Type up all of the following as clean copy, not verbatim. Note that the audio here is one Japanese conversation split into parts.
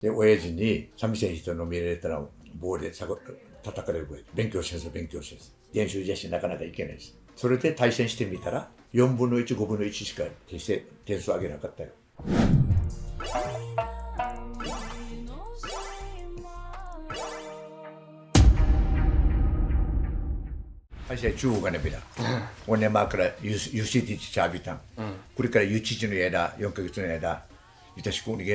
で、親父に寂しい人飲み入れたら棒で叩かれるぐらい。勉強しなさい、勉強しなさい。練習じゃしなかなかいけないです。それで対戦してみたら、4分の1、5分の1しか決して点数上げなかったよ。Saya juga nih beda. Warna makra UCT cabitan. Kurikara UCTの間、4ヶ月の間、私ここに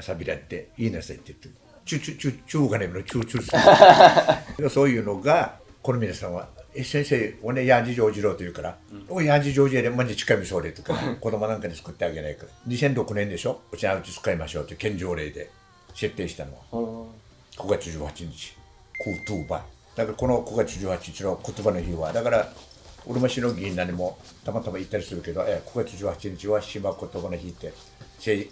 サビだっていいなさいって言って。中がね、そういうのが、この皆さんは、先生、俺ヤンジジョージローと言うから、ヤンジジョージでマジ近いみそれとか、子供なんかに作ってあげないから。2006年でしょ、うちのうち使いましょうって県条例で設定したのは。9月18日、クートゥーバ。だからこの9月18日の言葉の日は、だからうるま市の議員何もたまたま言ったりするけど、9月18日は島言葉の日って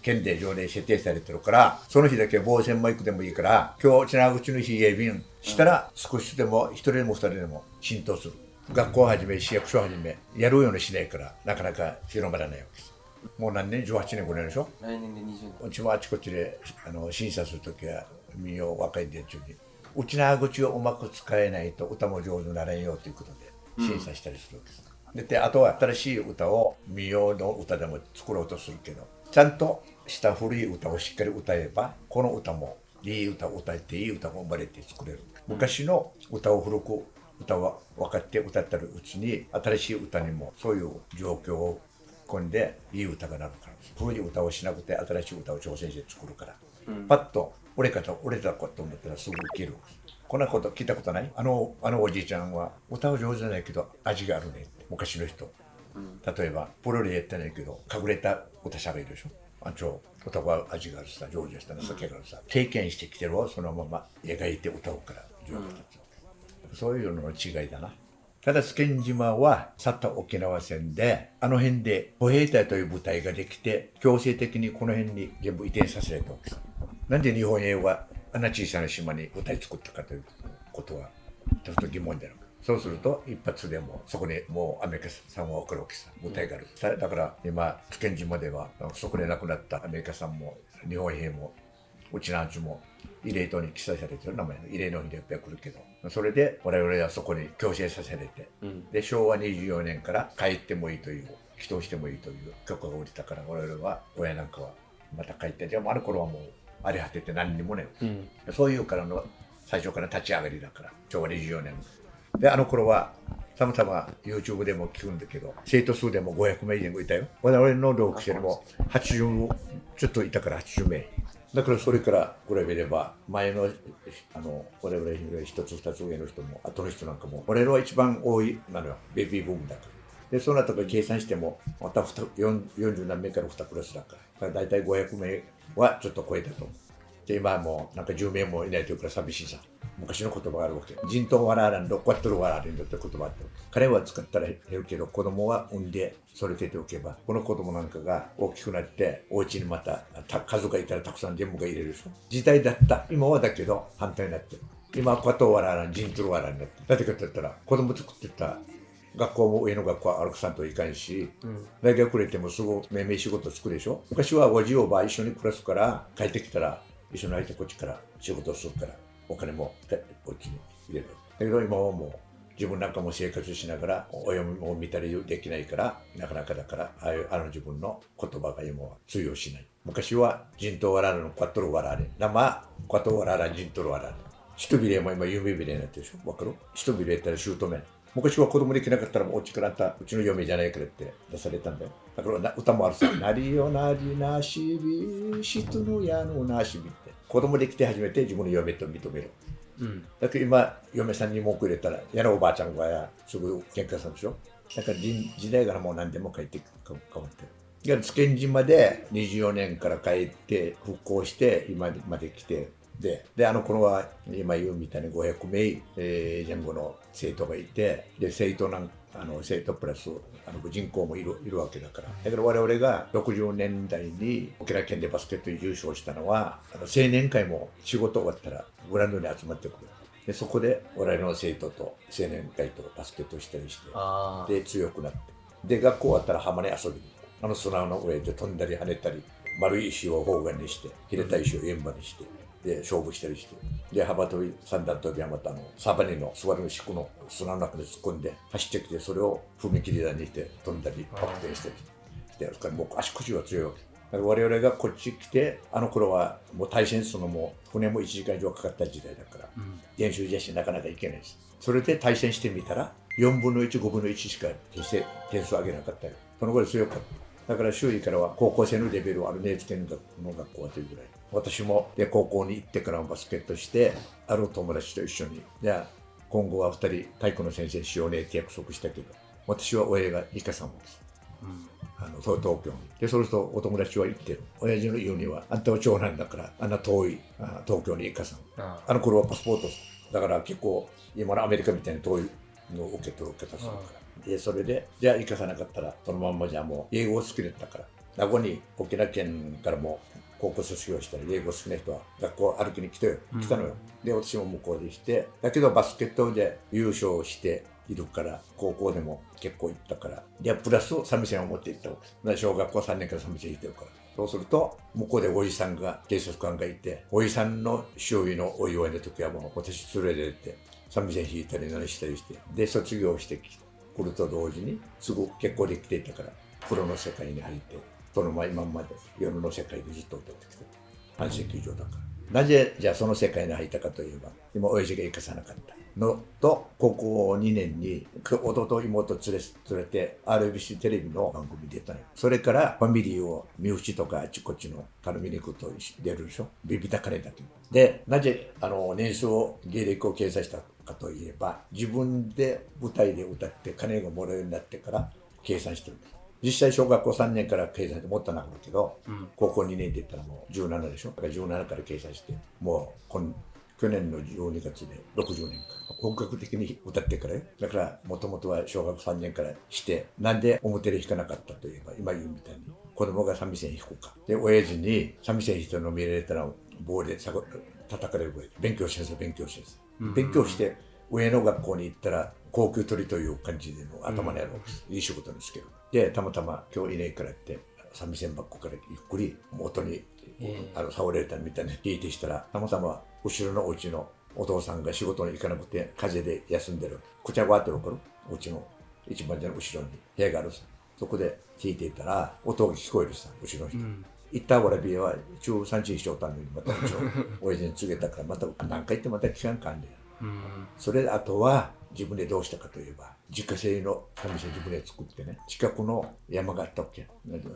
県で条例設定されてるから、その日だけ防戦も行くでもいいから、今日綱口の日英便したら少しでも1人でも2人でも浸透する。学校をはじめ市役所をはじめやるようにしないからなかなか広まらないわけです。もう何年、18年5年でしょ。来年で20年。うちもあちこちで審査するときは民謡若い連中にうちの口をうまく使えないと歌も上手になれんよということで審査したりするわけです。であとは新しい歌を民謡の歌でも作ろうとするけど、ちゃんとした古い歌をしっかり歌えば、この歌もいい歌を歌えていい歌が生まれて作れる。昔の歌を古く歌は分かって歌ってるうちに、新しい歌にもそういう状況を込んでいい歌がなるからです。古い歌をしなくて新しい歌を挑戦して作るから、パッと折れたこと思ったらすぐ受ける。こんなこと聞いたことない？あのおじいちゃんは歌は上手じゃないけど味があるねって。昔の人、例えばプロでやってないけど隠れた歌しゃべるでしょ。あんちょ歌は味があるさ、上手でしたね、酒があるさ、経験してきてるをそのまま描いて歌うから上手だった。そういうのの違いだな。ただ津堅島は去った沖縄戦であの辺で歩兵隊という部隊ができて、強制的にこの辺に全部移転させられたわけです。なんで日本兵はあんな小さな島に部隊作ったかということはちょっと疑問である。そうすると一発でもそこにもうアメリカさんは分かるわけさ、部隊がある。だから今津堅島ではそこで亡くなったアメリカさんも日本兵もうちなんちも慰霊塔に記載されてる名前の慰霊の日でやっぱり来るけど、それで我々はそこに強制させられて、で昭和24年から帰ってもいいという、帰島してもいいという許可が下りたから、我々は親なんかはまた帰って、でもあの頃はもう荒れ果てて何にもね、そういうからの最初から立ち上がりだから、昭和24年で、あの頃はたまたま YouTube でも聞くんだけど、生徒数でも500名以上いたよ。我々の同期生でも80ちょっといたから80名。だからそれから比べれば前の我々一つ二つ上の人も後の人なんかも、我々は一番多いなのよ、ベビーブームだから。でその後から計算してもまた40何名から2クラスだから、だいたい500名はちょっと超えたと思う。で今はもうなんか10名もいないというから寂しいさ。昔の言葉があるわけ。人頭わららんど、こっとるわられんどって言葉あって、彼は使ったら減るけど、子供は産んで育てておけば、この子供なんかが大きくなって、お家にまた数がいたらたくさん全部が入れるでしょ。時代だった。今はだけど反対になってる。今はこっとわららん、人頭わらんだって。だってかって言ったら、子供作ってた学校も上の学校は歩くさんといかんし、大学出てもすぐ命名仕事作るでしょ。昔はおじおば一緒に暮らすから、帰ってきたら一緒に相手こっちから仕事をするから、お金もこっちに入れる。だけど今はもう自分なんかも生活しながらお読みも見たりできないから、なかなかだからあの自分の言葉が今は通用しない。昔は人頭わららのカットルわられ、生カットわらら人頭わられ。人びれも今夢びれになってるでしょ。わかる？人びれやったら姑。昔は子供できなかったらもうおちからあんたうちの嫁じゃないからって出されたんだよ。だから歌もあるさ。なりよなりなしび、人のやのなしびって。子供できて初めて自分の嫁と認める。だけど今、嫁さんに文句入れたら、やのおばあちゃんがすぐ喧嘩するでしょ。だから時代からもう何でも変わってる。津堅島で24年から帰って復興して今まで来て、であの頃は今言うみたいに500名、前後の生徒がいて、で生徒プラス人口もいるわけだから。だから我々が60年代に沖縄県でバスケット優勝したのは、青年会も仕事終わったらグラウンドに集まってくる。でそこで我々の生徒と青年会とバスケットしたりして、で強くなって、で学校終わったら浜に遊びに、砂の上で飛んだり跳ねたり丸い石を方眼にして切れた石を円盤にしてで勝負したりして、で幅跳び三段跳びはまたサバニの座る敷くの砂の中に突っ込んで走ってきて、それを踏切台にして飛んだりバク転したりして、だから僕足腰は強いわけ。だから我々がこっち来て、あの頃はもう対戦するのも船も1時間以上かかった時代だから、練習じゃしなかなか行けないです。それで対戦してみたら4分の1、5分の1しか決して点数上げなかったよ。そのぐらい強かった。だから周囲からは高校生のレベルあるねつけの学校はというぐらい。私もで高校に行ってからバスケットして、ある友達と一緒に、じゃあ今後は2人体育の先生しようねって約束したけど、私は親がイカさんもです。東京に。で、そうするとお友達は言ってる。親父の言うには、あんたは長男だから、あんな遠い東京に行かさん。あの頃はパスポートだから結構、今のアメリカみたいに遠いのを受け取る方するから。で、それで、じゃあ行かさなかったら、そのまんまじゃもう英語を好きだったから。名護に沖縄県からも高校卒業したら英語好きな人は学校歩きに来たのよ。で、私も向こうでして、だけどバスケットで優勝しているから、高校でも結構行ったから、で、プラス三味線を持って行ったわけです。小学校3年から三味線弾いてるから。そうすると、向こうでおじさんが、警察官がいて、おじさんの周囲のお祝いの時はもう私連れてって、三味線弾いたり何したりして、で、卒業してくると同時に、すぐ結婚できていたから、プロの世界に入って、その今まで夜の世界でずっと歌ってきて、半世紀以上だから。なぜじゃあその世界に入ったかといえば、今親父が生かさなかったのと、高校2年に弟妹連れて RBC テレビの番組出たのよ。それからファミリーを身内とかあっちこっちの頼みに行くと出るでしょ。ビビた金だけど。で、なぜ年数を芸歴を掲載したかといえば、自分で舞台で歌って金がもらえるようになってから計算してるんです。実際小学校3年から計算でもっとなるけど、高校2年って言ったらもう17でしょ。だから17から計算して、もう去年の12月で60年間本格的に歌ってからよ。だからもともとは小学3年からして、なんで表で弾かなかったといえば、今言うみたいに子供が三味線弾くかで、親父に三味線弾いて飲み入れたら棒で叩かれるぐらい、勉強しなさい勉強しなさい、勉強して上の学校に行ったら高級取りという感じでの頭にあるわけです、いい仕事ですけど。で、たまたま今日いないからって三味線ばっかからゆっくり元に倒れたみたいな聞いてしたら、たまたま後ろのお家のお父さんが仕事に行かなくて風邪で休んでるくちゃわって分かる、お家の一番の後ろに部屋があるさ。そこで聞いていたら音が聞こえるさ、後ろの人、行ったわらびは中産地にしようたのに、また親父に告げたから、また何回言ってまた聞かんかんねん。それであとは自分でどうしたかといえば、自家製の三味線自分で作ってね、近くの山があったわけ。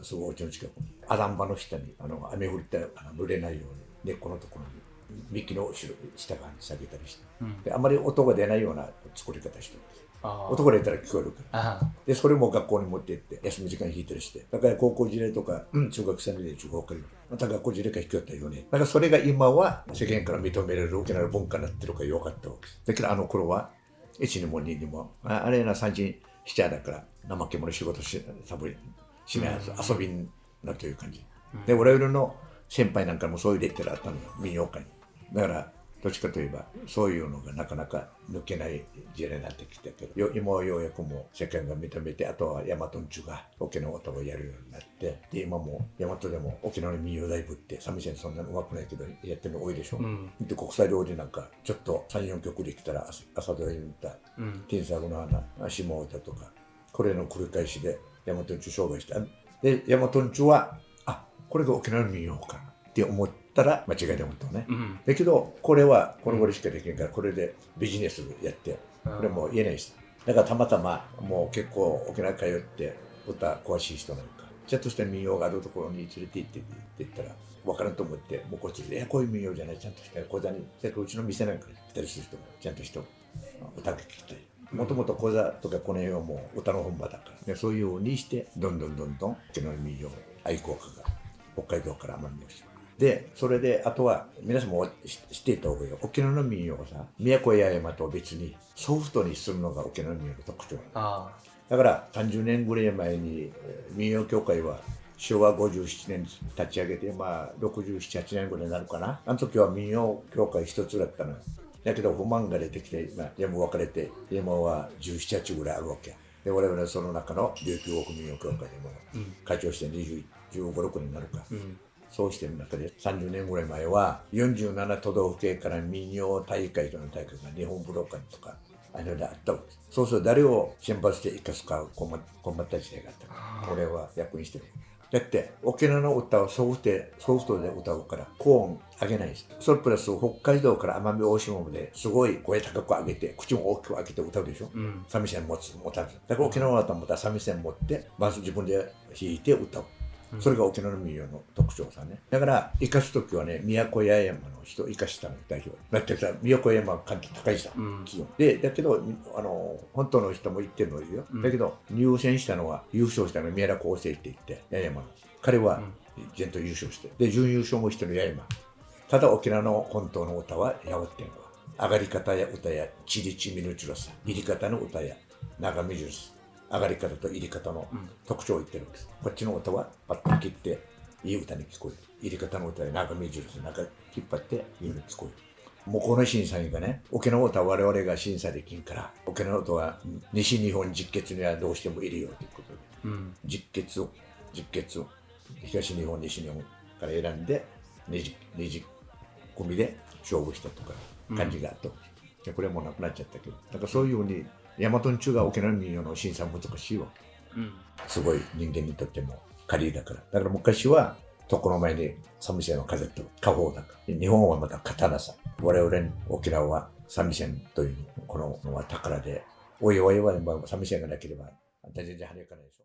すごいお家の近くにアランバの下に雨降ったら濡れないように根っこのところに幹の後ろ下側に下げたりして、であまり音が出ないような作り方してるんです。音が出たら聞こえるから。でそれも学校に持って行って休み時間弾いたりして、だから高校時代とか、中学生の時代分かるよ、また学校時代から弾きよったよね。だからそれが今は世間から認められる沖縄の文化になってるからよかったわけです。だけどあの頃は1にも2にもあれな3時7だから怠け者仕事サボりしないやつ、遊びんなという感じで、俺々の先輩なんかもそういうレッテルあったのよ、民謡歌に。だからどっちかといえばそういうのがなかなか抜けない時代になってきたけど、今はようやくもう世間が認めて、あとは大和んちゅが沖縄歌をやるようになって、で今も大和でも沖縄の民謡大部って三味線そんなにうまくないけどやってるの多いでしょ、で国際料理なんかちょっと 3,4 曲できたら朝ドラに歌った「天作の花」下歌とか、これの繰り返しで大和んちゅ商売した。で大和んちゅはこれが沖縄の民謡かって思ったら間違いでもとね、だけどこれはこの頃しかできんから、これでビジネスやってこれも言えないし、だからたまたまもう結構沖縄通って歌詳しい人なんかちょっとした民謡があるところに連れて行ってって言ったら分からんと思って、もうこっちでこういう民謡じゃない、ちゃんとした講座に、うちの店なんかに来たりする人もちゃんとした歌が聞きたい。もともと講座とかこの辺はもう歌の本場だから、そういうようにしてどんどん沖縄の民謡愛好家が北海道から奄美をして、でそれであとは皆さんも知っていた方がいいよ、沖縄の民謡をさ宮古八重山と別にソフトにするのが沖縄の民謡の特徴だから、30年ぐらい前に民謡協会は昭和57年立ち上げて、67、8年ぐらいになるかな。あの時は民謡協会一つだったのよ。だけど不満が出てきて、全部分かれて今は17、8ぐらいあるわけ。で我々はその中の琉球王国民謡協会でも会長して15、6年になるか、そうしてる中で30年ぐらい前は47都道府県から民謡大会との大会が日本武道館とかあれであったわけです。そうすると誰を選抜して生かすか困った時代があったから、これは役にしてる。だって沖縄の歌をソフトで歌うから高音上げないです。それプラス北海道から奄美大島まですごい声高く上げて口も大きく開けて歌うでしょ、三味線持たず。だから沖縄の歌も三味線持ってまず自分で弾いて歌う。それが沖縄の民謡の特徴さね。だから生かす時はね、宮古八重山の人を生かしたの代表。だってさ、宮古八重山は関係高いさ、気温。で、だけど、本当の人も言ってるのよ。だけど、優勝したのは宮良厚生って言って、八重山の。彼は、ちゃんと優勝して。で、準優勝もしてる八重山。ただ沖縄の本当の歌はやわってんのは。上がり方や歌や、ちりちみぬちろさ。入り方の歌や、長みじるさ。上がり方と入り方の特徴を言ってるんです。こっちの歌はパッと切っていい歌に聞こえる。入り方の歌で長みじるし、なんか引っ張っていいのに聞こえる。もうこの審査員がね、沖縄歌は我々が審査できんから、沖縄歌は西日本実決にはどうしてもいるよということで、実決を東日本西日本から選んでねじ込みで勝負したとか感じがあった。これはもうなくなっちゃったけど、なんかそういうふうに大和んちゅうが沖縄民謡の審査難しいわけ、すごい人間にとっても仮りだから。だから昔は床の前に三味線を飾って家宝だから。日本はまた刀さ。我々沖縄は三味線というこののは宝で、おいおいは三味線がなければ全然跳ねかないでしょ。